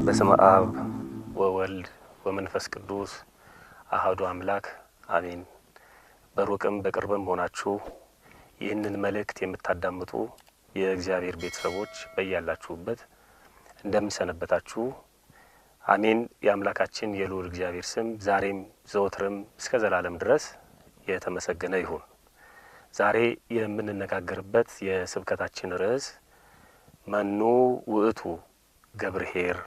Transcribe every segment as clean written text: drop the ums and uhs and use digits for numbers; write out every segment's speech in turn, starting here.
በስመ አብ ወወልድ ወመንፈስ ቅዱስ አሐዱ አምላክ አሜን። በሩቅም በቅርብም ሆናችሁ ይህንን መልእክት የምታዳምጡ የእግዚአብሔር ቤተሰቦች በያላችሁበት እንደምን ሰነበታችሁ? አሜን። የአምላካችን የልዑል እግዚአብሔር ስም ዛሬም ዘወትርም እስከ ዘላለም ድረስ የተመሰገነ ይሁን። ዛሬ የምንነጋገርበት የስብከታችን ርዕስ መኑ ውእቱ ገብርኄር።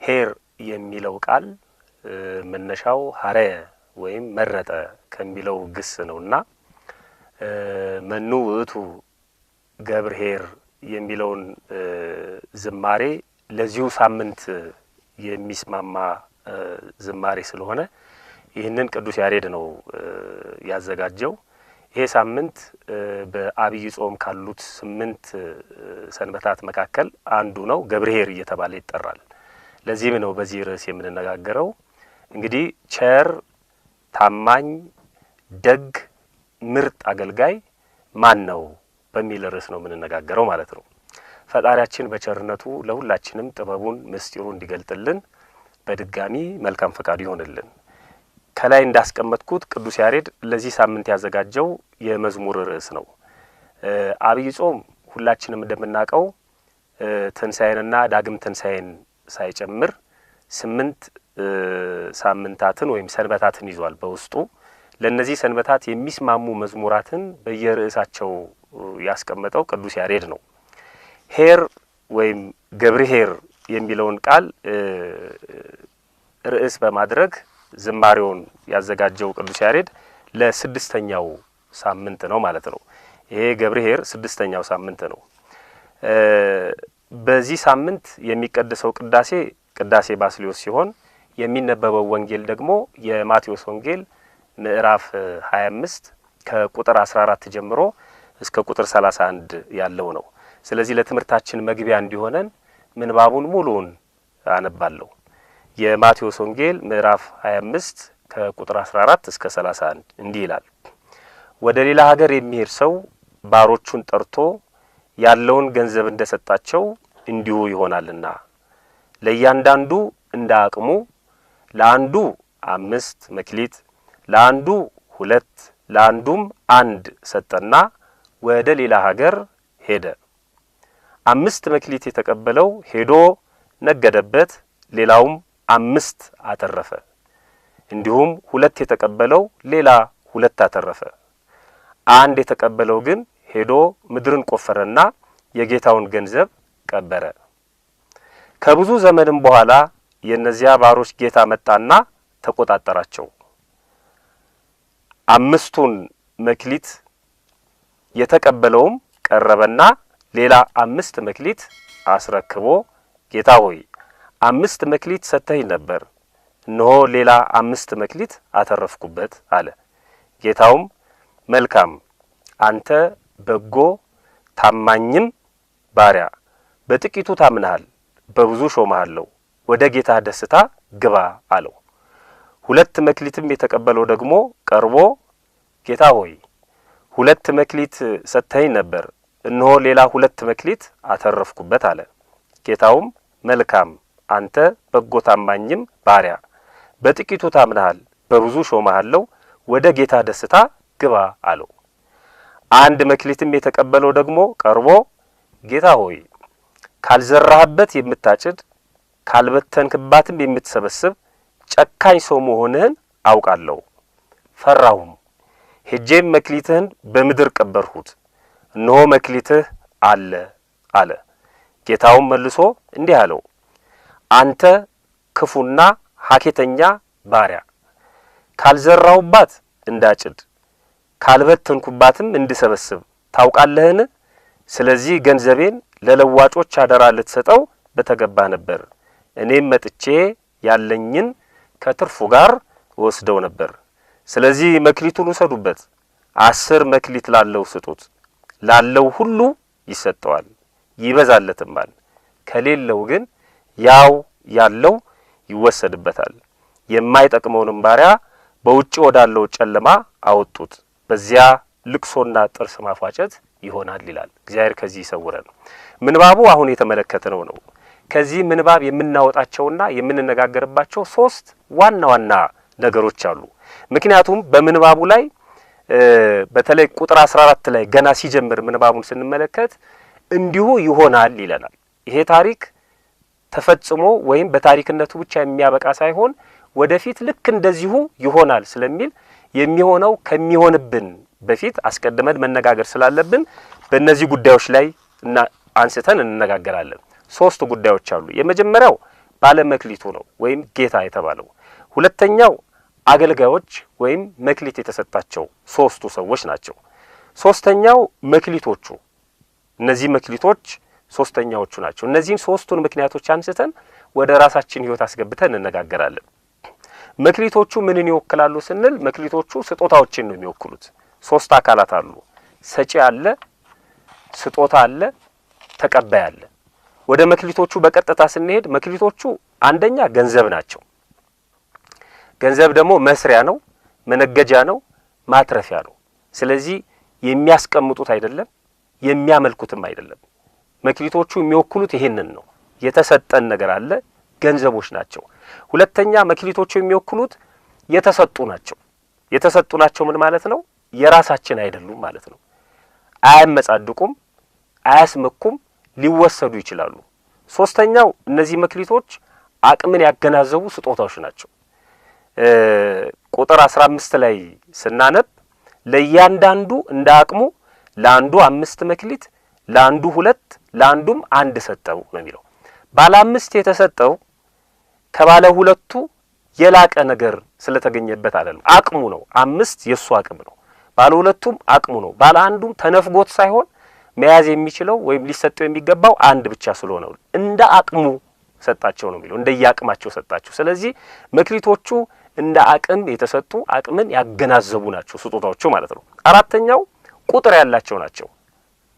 ኄር የሚለው ቃል መነሻው ሀረየ ወይም መረጠ ከሚለው ግስ ነውና መኑ ውእቱ ገብርኄር የሚለውን ዝማሬ ለዚሁ ሳምንት የሚስማማ ዝማሬ ስለሆነ ይህንን ቅዱስ ያሬድ ነው ያዘጋጀው። ይሄ ሳምንት በአብይ ጾም ካሉት 8 ሰንበታት መካከል አንዱ ነው። ገብርኄር እየተባለ ይጠራል። ለዚህም ነው በዚህ ርዕስ የምንነጋገረው። እንግዲህ ቸር፣ ታማኝ፣ ደግ፣ ምርጥ አገልጋይ ማን ነው በሚል ርዕስ ነው የምንነጋገረው ማለት ነው። ፈጣሪያችን በቸርነቱ ለሁላችንም ጥበቡን ምስጢሩን እንዲገልጥልን በድጋሚ መልካም ፈቃዱ ይሆንልን። ከላይ እንዳስቀመጥኩት ቅዱስ ያሬድ ለዚህ ሳምንት ያዘጋጀው የመዝሙር ርዕስ ነው። አብይ ጾም ሁላችንም እንደምናውቀው ትንሣኤንና ዳግም ትንሣኤን ሳይጨምር 8 ሳምንታትን ወይም ሰንበታትን ይዟል በውስጡ። ለነዚህ ሰንበታት የሚስማሙ መዝሙራትን በየርዕሳቸው ያስቀመጠው ቅዱስ ያሬድ ነው። ኄር ወይም ገብርኄር የሚለውን ቃል ርዕስ በማድረግ ዝማሬውን ያዘጋጀው ቅዱስ ያሬድ ለስድስተኛው ሳምንት ነው ማለት ነው። ይሄ ገብርኄር 6ኛው ሳምንት ነው። በዚህ ሳምንት የሚቀደሰው ቅዳሴ ባስልዮስ ሲሆን የሚነበበው ወንጌል ደግሞ የማቴዎስ ወንጌል ምዕራፍ 25 ከቁጥር 14 ጀምሮ እስከ ቁጥር 31 ያለው ነው። ስለዚህ ለትምህርታችን መግቢያ እንዲሆነን ምንባቡን ሙሉውን አነባለሁ። የማቴዎስ ወንጌል ምዕራፍ 25 ከቁጥር 14 እስከ 31 እንዲህ ይላል። ወደ ሌላ ሀገር የሚሄድ ሰው ባሮቹን ጠርቶ ያለውን ገንዘብ እንደሰጣቸው እንዲሁ ይሆናልና ለእያንዳንዱ እንደ አቅሙ ለአንዱ 5 መክሊት፣ ለአንዱ 2፣ ለአንዱም 1 ሰጠና ወደ ሌላ ሀገር ሄደ። 5 መክሊት የተቀበለው ሄዶ ነገደበት፣ ሌላውም 5 አተረፈ። እንዲሁም 2 የተቀበለው ሌላ 2 አተረፈ። 1 የተቀበለው ግን ሄዶ ምድርን ቆፈረና የጌታውን ገንዘብ ቀበረ። ከብዙ ዘመንም በኋላ የእነዚያ ባሮች ጌታ መጣና ተቆጣጠራቸው። 5ቱን መክሊት የተቀበለውም ቀረበና ሌላ 5 መክሊት አስረክቦ ጌታ ሆይ 5 መክሊት ሰጥተኝ ነበር፣ እነሆ ሌላ 5 መክሊት አተረፍኩበት አለ። ጌታውም መልካም አንተ በጎ ታማኝም ባሪያ፣ በጥቂቱ ታምነሃል፣ በብዙ ሾመሃለሁ፣ ወደ ጌታ ደስታ ግባ አለው። 2 መክሊትም የተቀበለው ደግሞ ቀርቦ ጌታ ሆይ 2 መክሊት ሰጥተኝ ነበር፣ እነሆ ሌላ 2 መክሊት አተረፍኩበት አለ። ጌታውም መልካም አንተ በጎ ታማኝም ባሪያ፣ በጥቂቱ ታምነሃል፣ በብዙ ሾመሃለሁ፣ ወደ ጌታ ደስታ ግባ አለው። 1 መክሊትም የተቀበለው ደግሞ ቀርቦ ጌታ ሆይ ካልዘራህበት የምታጭድ ካልበተንክባትም የምትሰበስብ ጨካኝ ሰው መሆንህን አውቃለሁ። ፈራሁም፣ ሄጄም መክሊትህን በምድር ቀበርሁት፣ እነሆ መክሊትህ አለ። ጌታውም መልሶ እንዲህ አለው፣ አንተ ክፉና ሀኬተኛ ባሪያ፣ ካልዘራሁባት እንዳጭድ ካልበተንኩባትም እንድሰበስብ ታውቃለህን? ስለዚህ ገንዘቤን ለለዋጮች አደራ ልትሰጠው በተገባ ነበር። እኔም መጥቼ ያለኝን ከትርፉ ጋር ወስደው ነበር። ስለዚህ መክሊቱን ውሰዱበት፣ 10 መክሊት ላለው ስጡት፣ ላለው ሁሉ ይሰጠዋል ይበዛለትማል፣ ከሌለው ግን ያው ያለው ይወሰድበታል። የማይጠቅመውንም ባሪያ በውጭ ወዳለው ጨለማ አወጡት፣ በዚያ ልቅሶና ጥርስ ማፋጨት ይሆናል ይላል። እግዚአብሔር ከዚህ ይሰውረን። ምንባቡ አሁን የተመለከተነው ነው። ከዚህ ምንባብ የምናወጣቸውና የምንነጋገርባቸው ሶስት ዋና ዋና ነገሮች አሉ። ምክንያቱም በምንባቡ ላይ በተለይ ቁጥር 14 ላይ ገና ሲጀምር ምንባቡን ስንመለከት እንዲሁ ይሆናል ይለናል። ይሄ ታሪክ ተፈጽሞ ወይም በታሪክነቱ ብቻ የሚያበቃ ሳይሆን ወደፊት ልክ እንደዚሁ ይሆናል ስለሚል የሚሆነው ከሚሆንብን በፊት አስቀድመን መነጋገር ስላለብን በእነዚህ ጉዳዮች ላይ አንስተን እንነጋገራለን። ሶስት ጉዳዮች አሉ። የመጀመሪያው ባለመክሊቱ ነው ወይም ጌታ የተባለው። ሁለተኛው አገልጋዮች ወይም መክሊት የተሰጣቸው ሶስቱ ሰዎች ናቸው። ሶስተኛው መክሊቶቹ። እነዚህ መክሊቶች ሶስተኛዎቹ ናቸው። እነዚህን ሶስቱን ምክንያቶች አንስተን ወደ ራሳችን ህይወት አስገብተን እንነጋገራለን። መክሊቶቹ ምንን ይወክላሉ ስንል መክሊቶቹ ስጦታዎችን ነው የሚወክሉት። ሶስት አካላት አሉ። ሰጪ አለ፣ ስጦታ አለ፣ ተቀባይ አለ። ወደ መክሊቶቹ በቀጥታ ስንሄድ መክሊቶቹ አንደኛ ገንዘብ ናቸው። ገንዘብ ደግሞ መስሪያ ነው፣ መነገጃ ነው፣ ማትረፊያ ነው። ስለዚህ የሚያስቀምጡት አይደለም፣ የሚያመልኩትም አይደለም። መክሊቶቹ የሚወክሉት ይሄንን ነው። የተሰጠን ነገር አለ፣ ገንዘቦች ናቸው። ሁለተኛ መክሊቶቹ የሚወክሉት የተሰጡ ናቸው። የተሰጡ ናቸው ምን ማለት ነው? የራሳችን አይደሉም ማለት ነው። አያመጻድቁም፣ አያስመኩም፣ ሊወሰዱ ይችላሉ። ሶስተኛው እነዚህ መክሊቶች አቅምን ያገናዘቡ ስጦታዎች ናቸው። ቁጥር 15 ላይ ስናነብ ለእያንዳንዱ እንደ አቅሙ ለአንዱ 5 መክሊት፣ ለአንዱ 2፣ ለአንዱም 1 ሰጠው ነው የሚለው። ባለ 5 የተሰጠው ከባለ 2ቱ የላቀ ነገር ስለተገኘበት አይደለም፣ አቅሙ ነው። 5 የሱ አቅም ነው። ባለ 2ቱም አቅሙ ነው። ባለ አንዱም ተነፍጎት ሳይሆን መያዝ የሚችለው ወይም ሊሰጠው የሚገባው 1 ብቻ ስለሆነ እንደ አቅሙ ሰጣቸው ነው የሚለው። እንደ ያቅማቸው ሰጣቸው። ስለዚህ መክሊቶቹ እንደ አቅም የተሰጡ አቅምን ያገናዘቡ ናቸው ስጦታዎቹ ማለት ነው። አራተኛው ቁጥር ያላቸው ናቸው።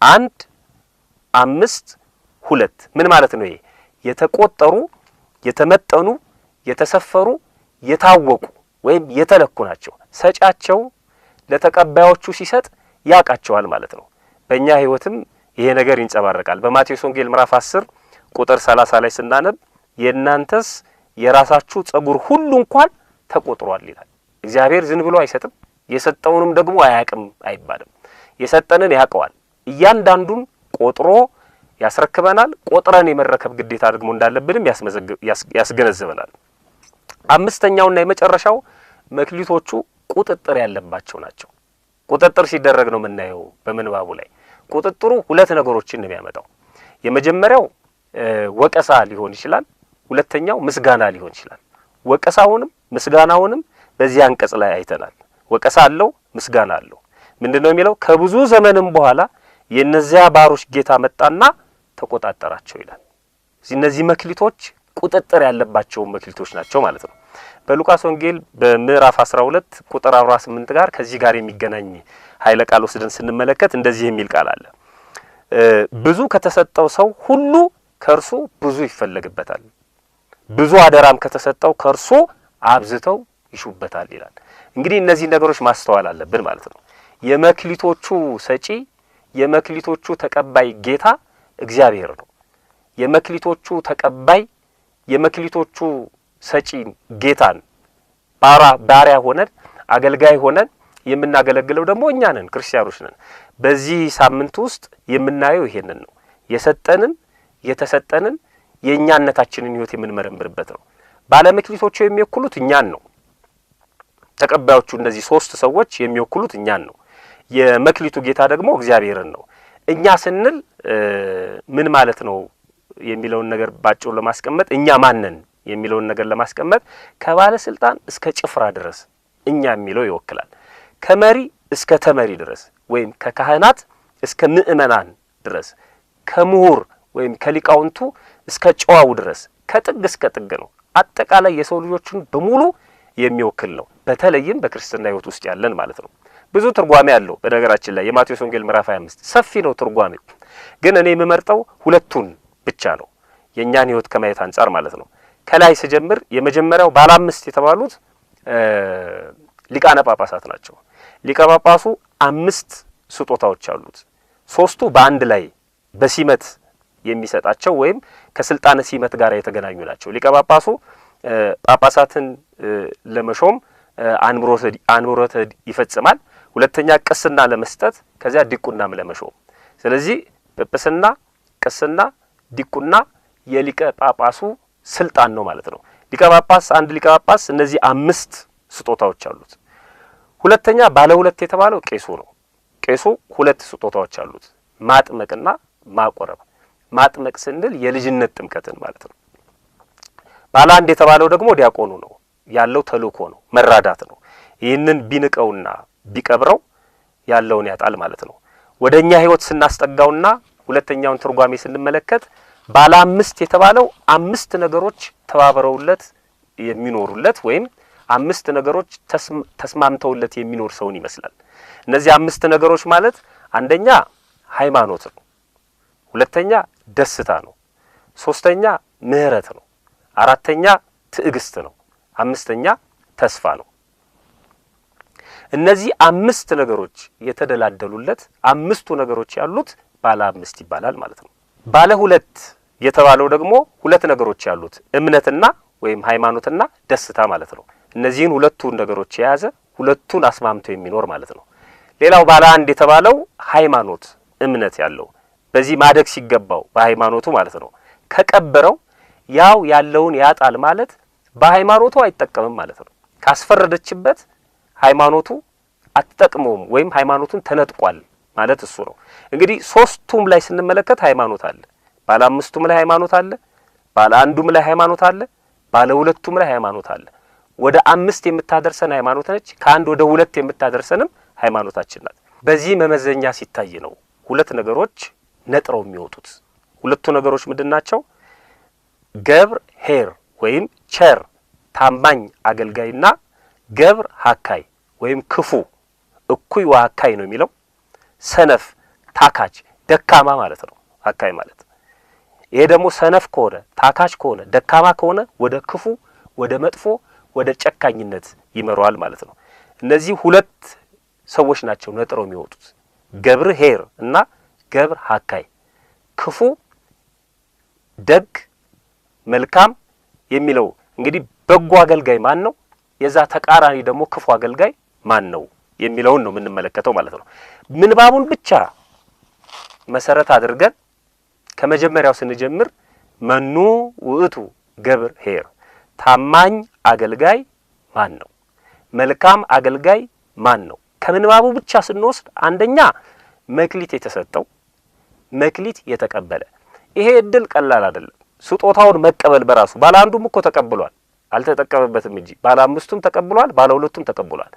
1፣ 5፣ 2 ምን ማለት ነው? ይሄ የተቆጠሩ፣ የተመጠኑ፣ የተሰፈሩ፣ የታወቁ ወይም የተለኩ ናቸው። ሰጫቸው ለተቀባዮቹ ሲሰጥ ያቃቸዋል ማለት ነው። በእኛ ህይወትም ይሄ ነገር ይንጸባረቃል። በማቴዎስ ወንጌል ምዕራፍ 10 ቁጥር 30 ላይ ስናነብ የእናንተስ የራሳችሁ ጸጉር ሁሉ እንኳን ተቆጥሯል ይላል። እግዚአብሔር ዝም ብሎ አይሰጥም፣ የሰጠውንም ደግሞ አያቅም አይባልም። የሰጠንን ያቀዋል። እያንዳንዱን ቆጥሮ ያስረክበናል። ቆጥረን የመረከብ ግዴታ ደግሞ እንዳለብንም ያስገነዝበናል። አምስተኛውና የመጨረሻው መክሊቶቹ ቁጥጥር ያለባቸው ናቸው። ቁጥጥር ሲደረግ ነው የምናየው በምንባቡ ላይ። ቁጥጥሩ ሁለት ነገሮችን ነው የሚያመጣው። የመጀመሪያው ወቀሳ ሊሆን ይችላል። ሁለተኛው ምስጋና ሊሆን ይችላል። ወቀሳውንም ምስጋናውንም በዚህ አንቀጽ ላይ አይተናል። ወቀሳ አለው፣ ምስጋና አለው። ምንድነው የሚለው? ከብዙ ዘመንም በኋላ የነዚያ ባሮች ጌታ መጣና ተቆጣጠራቸው ይላል። እነዚህ መክሊቶች ቁጥጥር ያለባቸው መክሊቶች ናቸው ማለት ነው። በሉቃስ ወንጌል በምዕራፍ 12 ቁጥር 48 ጋር ከዚህ ጋር የሚገናኝ ኃይለ ቃል ወስደን ስንመለከት እንደዚህ የሚል ቃል አለ። ብዙ ከተሰጠው ሰው ሁሉ ከርሱ ብዙ ይፈለግበታል፣ ብዙ አደራም ከተሰጠው ከርሱ አብዝተው ይሹበታል ይላል። እንግዲህ እነዚህ ነገሮች ማስተዋል አለብን ማለት ነው። የመክሊቶቹ ሰጪ የመክሊቶቹ ተቀባይ ጌታ እግዚአብሔር ነው። የመክሊቶቹ ተቀባይ የመክሊቶቹ ሰጪ ጌታን ባሪያ ሆነን አገልጋይ ሆነን የምናገለግለው ደግሞ እኛ ነን፣ ክርስቲያኖች ነን። በዚህ ሳምንት ውስጥ የምናየው ይሄንን ነው። የሰጠንን የተሰጠንን የእኛነታችንን ህይወት የምንመረምርበት ነው። ባለመክሊቶቹ የሚወክሉት እኛን ነው። ተቀባዮቹ እነዚህ ሶስት ሰዎች የሚወክሉት እኛን ነው። የመክሊቱ ጌታ ደግሞ እግዚአብሔርን ነው። እኛ ስንል ምን ማለት ነው የሚለውን ነገር ባጭሩ ለማስቀመጥ እኛ ማንን የሚለውን ነገር ለማስቀመጥ ከባለስልጣን እስከ ጭፍራ ድረስ እኛ የሚለው ይወክላል። ከመሪ እስከ ተመሪ ድረስ ወይም ከካህናት እስከ ምእመናን ድረስ፣ ከምሁር ወይም ከሊቃውንቱ እስከ ጨዋው ድረስ ከጥግ እስከ ጥግ ነው። አጠቃላይ የሰው ልጆችን በሙሉ የሚወክል ነው። በተለይም በክርስትና ህይወት ውስጥ ያለን ማለት ነው። ብዙ ትርጓሜ አለው። በነገራችን ላይ የማቴዎስ ወንጌል ምዕራፍ 25 ሰፊ ነው ትርጓሜው። ግን እኔ የምመርጠው ሁለቱን ብቻ ነው የኛን ህይወት ከማየት አንጻር ማለት ነው። ከላይ ስጀምር የመጀመሪያው ባለ 5 የተባሉት ሊቃነ ጳጳሳት ናቸው። ሊቀ ጳጳሱ 5 ስጦታዎች አሉት። 3ቱ በአንድ ላይ በሲመት የሚሰጣቸው ወይም ከስልጣነ ሲመት ጋር የተገናኙ ናቸው። ሊቀ ጳጳሱ ጳጳሳትን ለመሾም አንብሮተ ይፈጽማል። ሁለተኛ ቅስና ለመስጠት፣ ከዚያ ዲቁናም ለመሾም። ስለዚህ ጵጵስና፣ ቅስና፣ ዲቁና የሊቀ ጳጳሱ ስልጣን ነው ማለት ነው። ሊቀ ጳጳስ አንድ ሊቀ ጳጳስ እነዚህ 5 ስጦታዎች አሉት። ሁለተኛ ባለ 2 የተባለው ቄሱ ነው። ቄሱ 2 ስጦታዎች አሉት፣ ማጥመቅና ማቆረብ። ማጥመቅ ስንል የልጅነት ጥምቀትን ማለት ነው። ባለ 1 የተባለው ደግሞ ዲያቆኑ ነው። ያለው ተልእኮ ነው፣ መራዳት ነው። ይህንን ቢንቀውና ቢቀብረው ያለውን ያጣል ማለት ነው። ወደኛ ህይወት ስናስጠጋውና ሁለተኛውን ትርጓሜ ስንመለከት ባለ 5 የተባለው 5 ነገሮች ተባብረውለት የሚኖሩለት ወይም 5 ነገሮች ተስማምተውለት የሚኖር ሰውን ይመስላል። እነዚህ 5 ነገሮች ማለት አንደኛ ሃይማኖት ነው፣ ሁለተኛ ደስታ ነው፣ ሶስተኛ ምህረት ነው፣ አራተኛ ትዕግስት ነው፣ አምስተኛ ተስፋ ነው። እነዚህ 5 ነገሮች የተደላደሉለት 5ቱ ነገሮች ያሉት ባለ 5 ይባላል ማለት ነው። ባለ 2 የተባለው ደግሞ 2 ነገሮች ያሉት እምነትና ወይም ሃይማኖትና ደስታ ማለት ነው። እነዚህን 2ቱን ነገሮች የያዘ 2ቱን አስማምቶ የሚኖር ማለት ነው። ሌላው ባለ 1 የተባለው ሃይማኖት እምነት ያለው በዚህ ማደግ ሲገባው በሃይማኖቱ ማለት ነው። ከቀበረው ያው ያለውን ያጣል ማለት በሃይማኖቱ አይጠቀምም ማለት ነው። ካስፈረደችበት ሃይማኖቱ አትጠቅመውም ወይም ሃይማኖቱን ተነጥቋል ማለት እሱ ነው። እንግዲህ 3ቱም ላይ ስንመለከት ሃይማኖት አለ። ባለ 5ቱም ላይ ሃይማኖት አለ፣ ባለ 1ዱም ላይ ሃይማኖት አለ፣ ባለ 2ቱም ላይ ሃይማኖት አለ። ወደ 5 የምታደርሰን ሃይማኖት ነች። ከ1 ወደ 2 የምታደርሰንም ሃይማኖታችን ናት። በዚህ መመዘኛ ሲታይ ነው 2 ነገሮች ነጥረው የሚወጡት። 2ቱ ነገሮች ምንድናቸው? ገብር ኄር ወይም ቸር ታማኝ አገልጋይና ገብር ሀካይ ወይም ክፉ እኩይ ወሀካይ ነው የሚለው። ሰነፍ ታካች ደካማ ማለት ነው ሀካይ ማለት። ይሄ ደግሞ ሰነፍ ከሆነ ታካች ከሆነ ደካማ ከሆነ ወደ ክፉ ወደ መጥፎ ወደ ጨካኝነት ይመራዋል ማለት ነው። እነዚህ 2 ሰዎች ናቸው ነጥረው የሚወጡት፣ ገብር ኄር እና ገብር ሀካይ። ክፉ ደግ መልካም የሚለው እንግዲህ በጎ አገልጋይ ማን ነው፣ የዛ ተቃራኒ ደግሞ ክፉ አገልጋይ ማን ነው የሚለውን ነው የምንመለከተው ማለት ነው። ምንባቡን ብቻ መሰረት አድርገን ከመጀመሪያው ስንጀምር መኑ ውእቱ ገብር ኄር፣ ታማኝ አገልጋይ ማን ነው፣ መልካም አገልጋይ ማን ነው። ከምንባቡ ብቻ ስንወስድ አንደኛ መክሊት የተሰጠው መክሊት የተቀበለ። ይሄ እድል ቀላል አይደለም። ስጦታውን መቀበል በራሱ ባለ 1ዱም እኮ ተቀብሏል፣ አልተጠቀመበትም እንጂ ባለ 5ቱም ተቀብሏል፣ ባለ 2ቱም ተቀብሏል።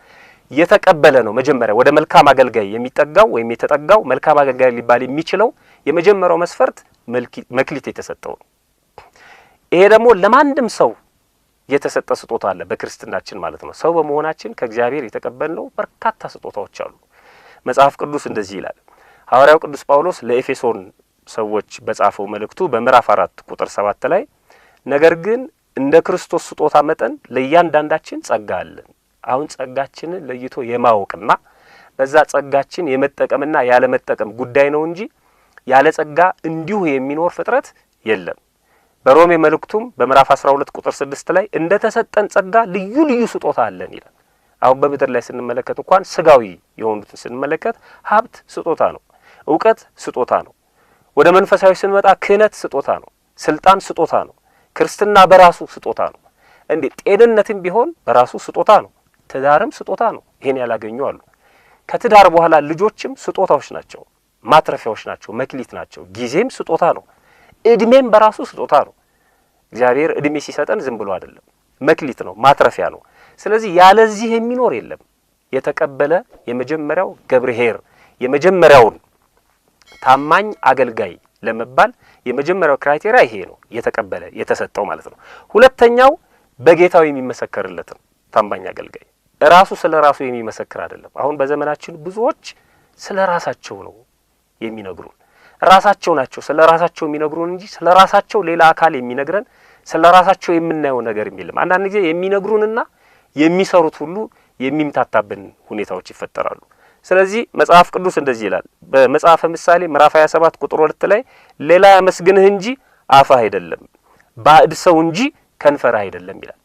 የተቀበለ ነው መጀመሪያ ወደ መልካም አገልጋይ የሚጠጋው ወይም የተጠጋው መልካም አገልጋይ ሊባል የሚችለው የመጀመሪያው መስፈርት መክሊት የተሰጠው ነው። ይሄ ደግሞ ለማንድም ሰው የተሰጠ ስጦታ አለ በክርስትናችን ማለት ነው። ሰው በመሆናችን ከእግዚአብሔር የተቀበልነው በርካታ ስጦታዎች አሉ። መጽሐፍ ቅዱስ እንደዚህ ይላል። ሐዋርያው ቅዱስ ጳውሎስ ለኤፌሶን ሰዎች በጻፈው መልእክቱ በምዕራፍ 4 ቁጥር 7 ላይ ነገር ግን እንደ ክርስቶስ ስጦታ መጠን ለእያንዳንዳችን ጸጋ አለን። አሁን ጸጋችንን ለይቶ የማወቅና በዛ ጸጋችን የመጠቀምና ያለ መጠቀም ጉዳይ ነው እንጂ ያለ ጸጋ እንዲሁ የሚኖር ፍጥረት የለም። በሮሜ መልእክቱም በምዕራፍ 12 ቁጥር 6 ላይ እንደ ተሰጠን ጸጋ ልዩ ልዩ ስጦታ አለን ይላል። አሁን በምድር ላይ ስንመለከት እንኳን ስጋዊ የሆኑትን ስንመለከት ሀብት ስጦታ ነው፣ ዕውቀት ስጦታ ነው። ወደ መንፈሳዊ ስንመጣ ክህነት ስጦታ ነው፣ ስልጣን ስጦታ ነው፣ ክርስትና በራሱ ስጦታ ነው። እንዴ ጤንነትም ቢሆን በራሱ ስጦታ ነው፣ ትዳርም ስጦታ ነው። ይሄን ያላገኙ አሉ። ከትዳር በኋላ ልጆችም ስጦታዎች ናቸው፣ ማትረፊያዎች ናቸው፣ መክሊት ናቸው። ጊዜም ስጦታ ነው፣ እድሜም በራሱ ስጦታ ነው። እግዚአብሔር እድሜ ሲሰጠን ዝም ብሎ አይደለም፣ መክሊት ነው፣ ማትረፊያ ነው። ስለዚህ ያለዚህ የሚኖር የለም። የተቀበለ የመጀመሪያው ገብር ኄር የመጀመሪያውን ታማኝ አገልጋይ ለመባል የመጀመሪያው ክራይቴሪያ ይሄ ነው፣ የተቀበለ የተሰጠው ማለት ነው። ሁለተኛው በጌታው የሚመሰከርለት ነው። ታማኝ አገልጋይ ራሱ ስለ ራሱ የሚመሰክር አይደለም። አሁን በዘመናችን ብዙዎች ስለ ራሳቸው ነው የሚነግሩን። ራሳቸው ናቸው ስለ ራሳቸው የሚነግሩን እንጂ ስለ ራሳቸው ሌላ አካል የሚነግረን ስለ ራሳቸው የምናየው ነገር የሚልም አንዳንድ ጊዜ የሚነግሩንና የሚሰሩት ሁሉ የሚምታታብን ሁኔታዎች ይፈጠራሉ። ስለዚህ መጽሐፍ ቅዱስ እንደዚህ ይላል። በመጽሐፈ ምሳሌ ምዕራፍ 27 ቁጥር 2 ላይ ሌላ ያመስግንህ እንጂ አፍህ አይደለም ባዕድ ሰው እንጂ ከንፈርህ አይደለም ይላል።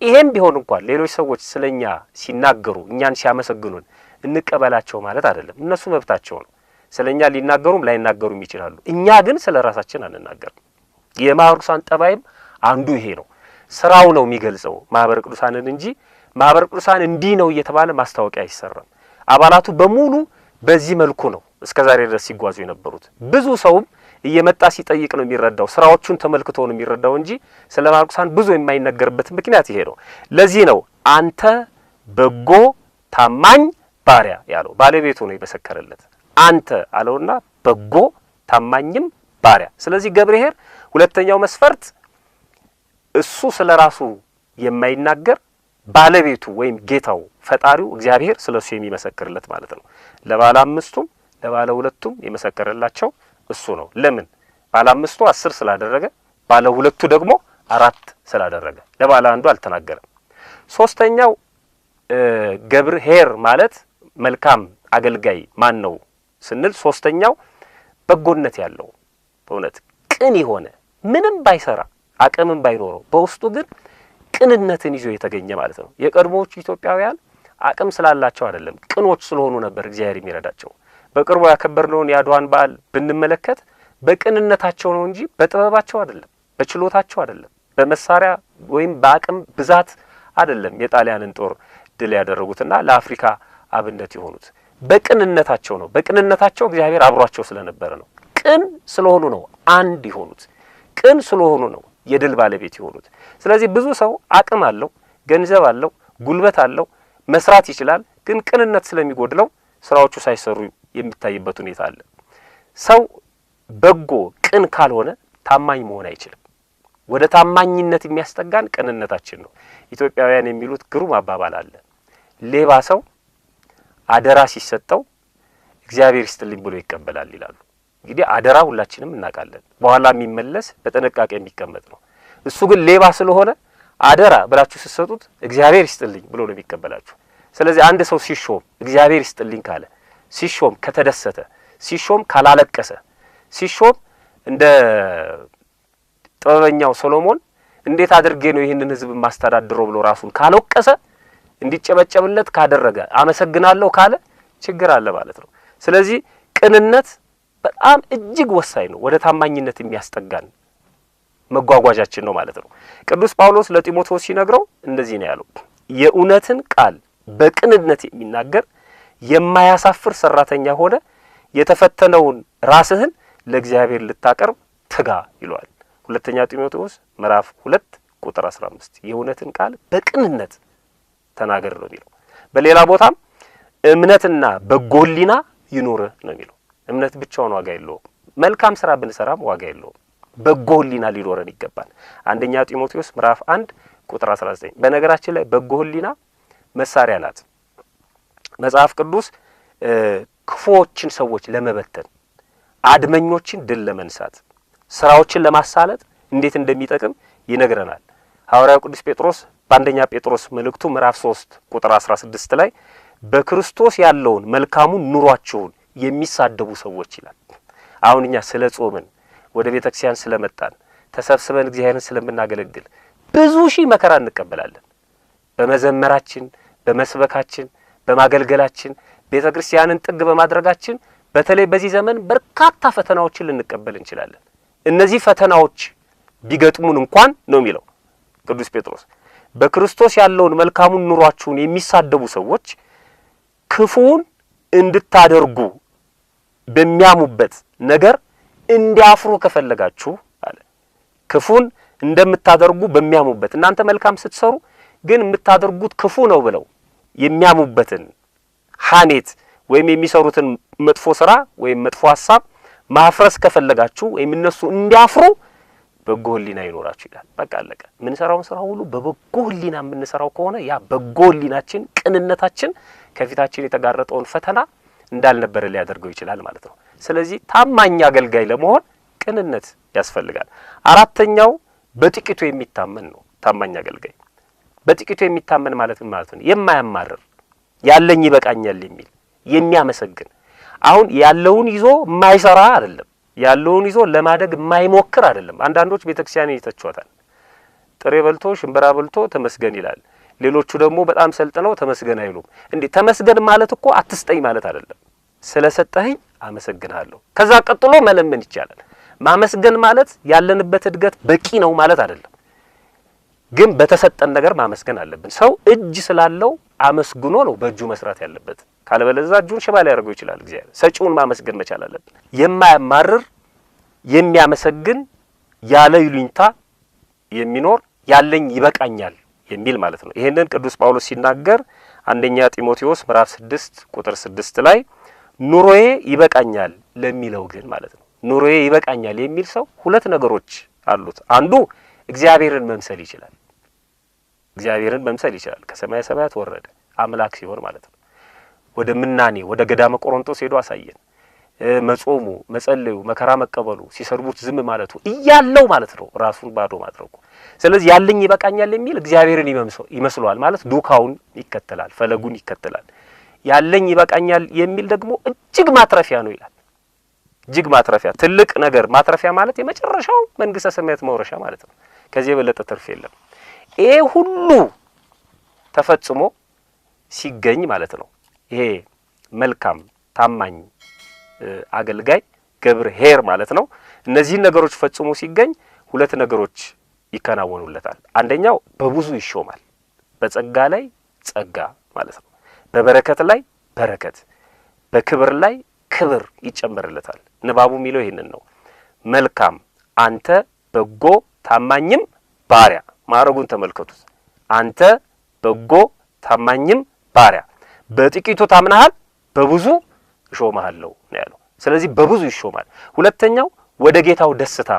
ይሄም ቢሆን እንኳን ሌሎች ሰዎች ስለኛ ሲናገሩ እኛን ሲያመሰግኑን እንቀበላቸው ማለት አይደለም። እነሱ መብታቸው ነው። ስለኛ ሊናገሩም ላይናገሩም ይችላሉ። እኛ ግን ስለራሳችን አንናገርም። የማኅበረ ቅዱሳን ጠባይም አንዱ ይሄ ነው። ስራው ነው የሚገልጸው ማኅበረ ቅዱሳንን እንጂ ማኅበረ ቅዱሳን እንዲህ ነው እየተባለ ማስታወቂያ አይሰራም። አባላቱ በሙሉ በዚህ መልኩ ነው እስከዛሬ ድረስ ሲጓዙ የነበሩት። ብዙ ሰውም እየመጣ ሲጠይቅ ነው የሚረዳው፣ ስራዎቹን ተመልክቶ ነው የሚረዳው እንጂ ስለ ማኅበረ ቅዱሳን ብዙ የማይነገርበት ምክንያት ይሄ ነው። ለዚህ ነው አንተ በጎ ታማኝ ባሪያ ያለው። ባለቤቱ ነው የመሰከረለት። አንተ አለውና በጎ ታማኝም ባሪያ። ስለዚህ ገብርኄር ሁለተኛው መስፈርት እሱ ስለራሱ የማይናገር ባለቤቱ ወይም ጌታው ፈጣሪው እግዚአብሔር ስለሱ የሚመሰክርለት ማለት ነው። ለባለ አምስቱም ለባለ ሁለቱም የመሰከረላቸው እሱ ነው። ለምን? ባለ አምስቱ 10 ስላደረገ፣ ባለ ሁለቱ ደግሞ 4 ስላደረገ ለባለ አንዱ አልተናገረም። ሶስተኛው ገብርኄር ማለት መልካም አገልጋይ ማን ነው ስንል ሶስተኛው በጎነት ያለው በእውነት ቅን የሆነ ምንም ባይሰራ አቅምም ባይኖረው በውስጡ ግን ቅንነትን ይዞ የተገኘ ማለት ነው። የቀድሞዎቹ ኢትዮጵያውያን አቅም ስላላቸው አይደለም፣ ቅኖች ስለሆኑ ነበር እግዚአብሔር የሚረዳቸው። በቅርቡ ያከበርነውን የአድዋን በዓል ብንመለከት በቅንነታቸው ነው እንጂ በጥበባቸው አይደለም፣ በችሎታቸው አይደለም፣ በመሳሪያ ወይም በአቅም ብዛት አይደለም የጣሊያንን ጦር ድል ያደረጉትና ለአፍሪካ አብነት የሆኑት በቅንነታቸው ነው። በቅንነታቸው እግዚአብሔር አብሯቸው ስለነበረ ነው። ቅን ስለሆኑ ነው አንድ የሆኑት። ቅን ስለሆኑ ነው የድል ባለቤት የሆኑት። ስለዚህ ብዙ ሰው አቅም አለው፣ ገንዘብ አለው፣ ጉልበት አለው፣ መስራት ይችላል። ግን ቅንነት ስለሚጎድለው ስራዎቹ ሳይሰሩ የሚታይበት ሁኔታ አለ። ሰው በጎ ቅን ካልሆነ ታማኝ መሆን አይችልም። ወደ ታማኝነት የሚያስጠጋን ቅንነታችን ነው። ኢትዮጵያውያን የሚሉት ግሩም አባባል አለ። ሌባ ሰው አደራ ሲሰጠው እግዚአብሔር ይስጥልኝ ብሎ ይቀበላል ይላሉ። እንግዲህ አደራ ሁላችንም እናውቃለን፣ በኋላ የሚመለስ በጥንቃቄ የሚቀመጥ ነው። እሱ ግን ሌባ ስለሆነ አደራ ብላችሁ ስትሰጡት እግዚአብሔር ይስጥልኝ ብሎ ነው የሚቀበላችሁ። ስለዚህ አንድ ሰው ሲሾም እግዚአብሔር ይስጥልኝ ካለ፣ ሲሾም ከተደሰተ፣ ሲሾም ካላለቀሰ፣ ሲሾም እንደ ጥበበኛው ሶሎሞን እንዴት አድርጌ ነው ይህንን ሕዝብ ማስተዳድረው ብሎ ራሱን ካልወቀሰ፣ እንዲጨበጨብለት ካደረገ፣ አመሰግናለሁ ካለ ችግር አለ ማለት ነው። ስለዚህ ቅንነት በጣም እጅግ ወሳኝ ነው። ወደ ታማኝነት የሚያስጠጋን መጓጓዣችን ነው ማለት ነው። ቅዱስ ጳውሎስ ለጢሞቴዎስ ሲነግረው እንደዚህ ነው ያለው፣ የእውነትን ቃል በቅንነት የሚናገር የማያሳፍር ሰራተኛ ሆነ የተፈተነውን ራስህን ለእግዚአብሔር ልታቀርብ ትጋ ይለዋል። ሁለተኛ ጢሞቴዎስ ምዕራፍ 2 ቁጥር 15 የእውነትን ቃል በቅንነት ተናገር ነው የሚለው። በሌላ ቦታም እምነትና በጎ ሕሊና ይኑርህ ነው የሚለው። እምነት ብቻውን ዋጋ የለውም። መልካም ስራ ብንሰራም ዋጋ የለውም። በጎ ሕሊና ሊኖረን ይገባል። አንደኛ ጢሞቴዎስ ምዕራፍ 1 ቁጥር 19። በነገራችን ላይ በጎ ሕሊና መሳሪያ ናት። መጽሐፍ ቅዱስ ክፉዎችን ሰዎች ለመበተን፣ አድመኞችን ድል ለመንሳት፣ ስራዎችን ለማሳለጥ እንዴት እንደሚጠቅም ይነግረናል። ሐዋርያው ቅዱስ ጴጥሮስ በአንደኛ ጴጥሮስ መልእክቱ ምዕራፍ 3 ቁጥር 16 ላይ በክርስቶስ ያለውን መልካሙን ኑሯቸውን የሚሳደቡ ሰዎች ይላል። አሁን እኛ ስለ ጾምን ወደ ቤተ ክርስቲያን ስለመጣን ተሰብስበን እግዚአብሔርን ስለምናገለግል ብዙ ሺህ መከራ እንቀበላለን። በመዘመራችን፣ በመስበካችን፣ በማገልገላችን፣ ቤተ ክርስቲያንን ጥግ በማድረጋችን በተለይ በዚህ ዘመን በርካታ ፈተናዎችን ልንቀበል እንችላለን። እነዚህ ፈተናዎች ቢገጥሙን እንኳን ነው የሚለው ቅዱስ ጴጥሮስ በክርስቶስ ያለውን መልካሙን ኑሯችሁን የሚሳደቡ ሰዎች ክፉውን እንድታደርጉ በሚያሙበት ነገር እንዲያፍሩ ከፈለጋችሁ አለ። ክፉን እንደምታደርጉ በሚያሙበት፣ እናንተ መልካም ስትሰሩ ግን የምታደርጉት ክፉ ነው ብለው የሚያሙበትን ሐሜት ወይም የሚሰሩትን መጥፎ ስራ ወይም መጥፎ ሐሳብ ማፍረስ ከፈለጋችሁ ወይም እነሱ እንዲያፍሩ በጎ ሕሊና ይኖራችሁ ይላል። በቃ አለቀ። ምን ሰራውን ስራ ሁሉ በበጎ ሕሊና የምንሰራው ከሆነ ያ በጎ ሕሊናችን ቅንነታችን ከፊታችን የተጋረጠውን ፈተና እንዳልነበረ ሊያደርገው ይችላል ማለት ነው። ስለዚህ ታማኝ አገልጋይ ለመሆን ቅንነት ያስፈልጋል። አራተኛው በጥቂቱ የሚታመን ነው። ታማኝ አገልጋይ በጥቂቱ የሚታመን ማለት ምን ማለት ነው? የማያማርር ያለኝ ይበቃኛል የሚል የሚያመሰግን። አሁን ያለውን ይዞ የማይሰራ አይደለም። ያለውን ይዞ ለማደግ የማይሞክር አይደለም። አንዳንዶች ቤተክርስቲያን ይተቿታል። ጥሬ በልቶ ሽምብራ በልቶ ተመስገን ይላል። ሌሎቹ ደግሞ በጣም ሰልጥነው ተመስገን አይሉም። እንዴ ተመስገን ማለት እኮ አትስጠኝ ማለት አይደለም። ስለሰጠኸኝ አመሰግናለሁ። ከዛ ቀጥሎ መለመን ይቻላል። ማመስገን ማለት ያለንበት እድገት በቂ ነው ማለት አይደለም። ግን በተሰጠን ነገር ማመስገን አለብን። ሰው እጅ ስላለው አመስግኖ ነው በእጁ መስራት ያለበት። ካለበለዚያ እጁን ሽባ ሊያደርገው ይችላል። እግዚአብሔር ሰጪውን ማመስገን መቻል አለብን። የማያማርር የሚያመሰግን ያለ ይሉኝታ የሚኖር ያለኝ ይበቃኛል የሚል ማለት ነው። ይሄንን ቅዱስ ጳውሎስ ሲናገር አንደኛ ጢሞቴዎስ ምዕራፍ 6 ቁጥር 6 ላይ ኑሮዬ ይበቃኛል ለሚለው ግን ማለት ነው። ኑሮዬ ይበቃኛል የሚል ሰው ሁለት ነገሮች አሉት። አንዱ እግዚአብሔርን መምሰል ይችላል። እግዚአብሔርን መምሰል ይችላል። ከሰማየ ሰማያት ወረደ አምላክ ሲሆን ማለት ነው። ወደ ምናኔ ወደ ገዳመ ቆሮንቶስ ሄዶ አሳየን። መጾሙ፣ መጸለዩ፣ መከራ መቀበሉ፣ ሲሰርቡት ዝም ማለቱ እያለው ማለት ነው ራሱን ባዶ ማድረጉ። ስለዚህ ያለኝ ይበቃኛል የሚል እግዚአብሔርን ይመስለዋል ማለት ዱካውን ይከተላል፣ ፈለጉን ይከተላል። ያለኝ ይበቃኛል የሚል ደግሞ እጅግ ማትረፊያ ነው ይላል። እጅግ ማትረፊያ ትልቅ ነገር ማትረፊያ ማለት የመጨረሻው መንግስተ ሰማያት መውረሻ ማለት ነው። ከዚህ የበለጠ ትርፍ የለም። ይሄ ሁሉ ተፈጽሞ ሲገኝ ማለት ነው ይሄ መልካም ታማኝ አገልጋይ ገብር ኄር ማለት ነው። እነዚህን ነገሮች ፈጽሞ ሲገኝ ሁለት ነገሮች ይከናወኑለታል። አንደኛው በብዙ ይሾማል። በጸጋ ላይ ጸጋ ማለት ነው። በበረከት ላይ በረከት፣ በክብር ላይ ክብር ይጨመርለታል። ንባቡ የሚለው ይሄንን ነው። መልካም አንተ በጎ ታማኝም ባሪያ። ማዕረጉን ተመልከቱት። አንተ በጎ ታማኝም ባሪያ፣ በጥቂቱ ታምናሃል፣ በብዙ እሾምሃለሁ ነው ያለው። ስለዚህ በብዙ ይሾማል። ሁለተኛው ወደ ጌታው ደስታ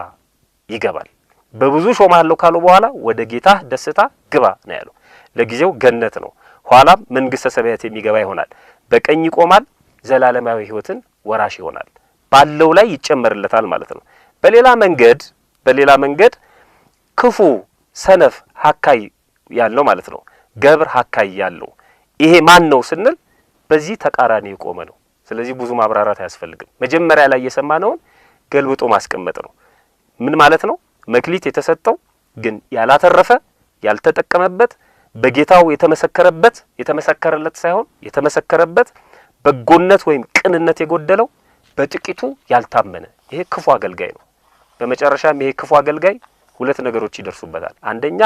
ይገባል። በብዙ እሾምሃለሁ ካለው በኋላ ወደ ጌታህ ደስታ ግባ ነው ያለው። ለጊዜው ገነት ነው፣ ኋላም መንግስተ ሰማያት የሚገባ ይሆናል። በቀኝ ይቆማል፣ ዘላለማዊ ሕይወትን ወራሽ ይሆናል። ባለው ላይ ይጨመርለታል ማለት ነው። በሌላ መንገድ ክፉ ሰነፍ ሀካይ ያለው ማለት ነው። ገብር ሀካይ ያለው ይሄ ማን ነው ስንል በዚህ ተቃራኒ የቆመ ነው። ስለዚህ ብዙ ማብራራት አያስፈልግም። መጀመሪያ ላይ የሰማነውን ገልብጦ ማስቀመጥ ነው። ምን ማለት ነው? መክሊት የተሰጠው ግን ያላተረፈ ያልተጠቀመበት፣ በጌታው የተመሰከረለት ሳይሆን የተመሰከረበት በጎነት ወይም ቅንነት የጎደለው፣ በጥቂቱ ያልታመነ ይሄ ክፉ አገልጋይ ነው። በመጨረሻም ይሄ ክፉ አገልጋይ ሁለት ነገሮች ይደርሱበታል። አንደኛ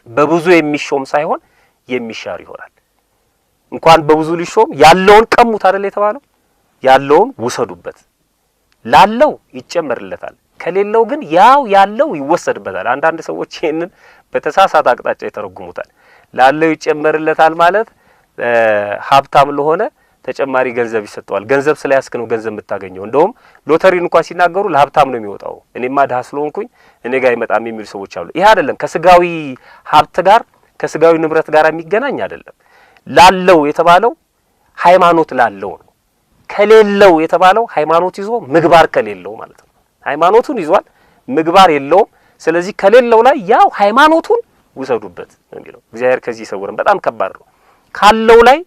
በብዙ የሚሾም ሳይሆን የሚሻር ይሆናል። እንኳን በብዙ ሊሾም ያለውን ቀሙት አይደል የተባለው? ያለውን ውሰዱበት። ላለው ይጨመርለታል፣ ከሌለው ግን ያው ያለው ይወሰድበታል። አንዳንድ ሰዎች ይሄንን በተሳሳተ አቅጣጫ ይተረጉሙታል። ላለው ይጨመርለታል ማለት ሀብታም ለሆነ ተጨማሪ ገንዘብ ይሰጠዋል። ገንዘብ ስለያስክ ነው ገንዘብ የምታገኘው። እንደውም ሎተሪን እንኳን ሲናገሩ ለሀብታም ነው የሚወጣው፣ እኔማ ድሀ ስለሆንኩኝ እኔ ጋር አይመጣም የሚሉ ሰዎች አሉ። ይሄ አይደለም፣ ከስጋዊ ሀብት ጋር ከስጋዊ ንብረት ጋር የሚገናኝ አይደለም። ላለው የተባለው ሃይማኖት ላለው ነው። ከሌለው የተባለው ሃይማኖት ይዞ ምግባር ከሌለው ማለት ነው። ሃይማኖቱን ይዟል፣ ምግባር የለውም። ስለዚህ ከሌለው ላይ ያው ሃይማኖቱን ውሰዱበት ነው የሚለው። እግዚአብሔር ከዚህ ይሰውረን። በጣም ከባድ ነው። ካለው ላይ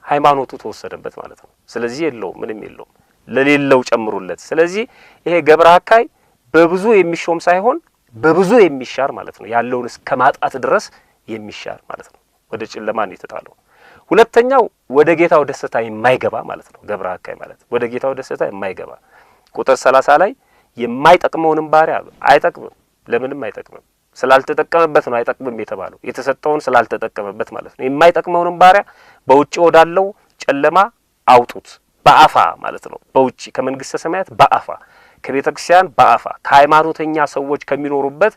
ሃይማኖቱ ተወሰደበት ማለት ነው። ስለዚህ የለውም፣ ምንም የለውም። ለሌለው ጨምሩለት። ስለዚህ ይሄ ገብረ ሐካይ በብዙ የሚሾም ሳይሆን በብዙ የሚሻር ማለት ነው። ያለውን እስከ ማጣት ድረስ የሚሻር ማለት ነው። ወደ ጨለማ ነው የተጣለው። ሁለተኛው ወደ ጌታው ደስታ የማይገባ ማለት ነው። ገብረ ሐካይ ማለት ወደ ጌታው ደስታ የማይገባ ቁጥር 30 ላይ የማይጠቅመውንም ባሪያ አይጠቅምም። ለምንም አይጠቅምም። ስላልተጠቀመበት ነው አይጠቅምም የተባለው። የተሰጠውን ስላልተጠቀመበት ማለት ነው። የማይጠቅመውንም ባሪያ በውጭ ወዳለው ጨለማ አውጡት። በአፋ ማለት ነው። በውጭ ከመንግስተ ሰማያት በአፋ፣ ከቤተ ክርስቲያን በአፋ፣ ከሃይማኖተኛ ሰዎች ከሚኖሩበት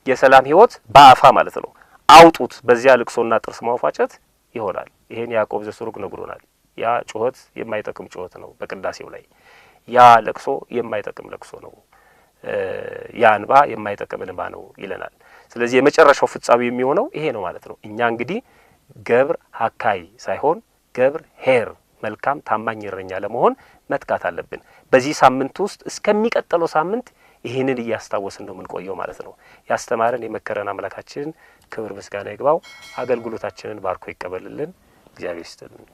የሰላም ህይወት በአፋ ማለት ነው። አውጡት። በዚያ ልቅሶና ጥርስ ማውፋጨት ይሆናል። ይሄን ያዕቆብ ዘስሩግ ነግሮናል። ያ ጩኸት የማይጠቅም ጩኸት ነው። በቅዳሴው ላይ ያ ለቅሶ የማይጠቅም ለቅሶ ነው። ያ እንባ የማይጠቅም እንባ ነው ይለናል። ስለዚህ የመጨረሻው ፍጻሜ የሚሆነው ይሄ ነው ማለት ነው። እኛ እንግዲህ ገብር ሐካይ ሳይሆን ገብር ኄር መልካም ታማኝ እረኛ ለመሆን መትጋት አለብን። በዚህ ሳምንት ውስጥ እስከሚቀጥለው ሳምንት ይሄንን እያስታወስን ነው የምንቆየው ማለት ነው። ያስተማረን የመከረን አምላካችን ክብር ምስጋና ይግባው። አገልግሎታችንን ባርኮ ይቀበልልን። እግዚአብሔር ይስጥልን።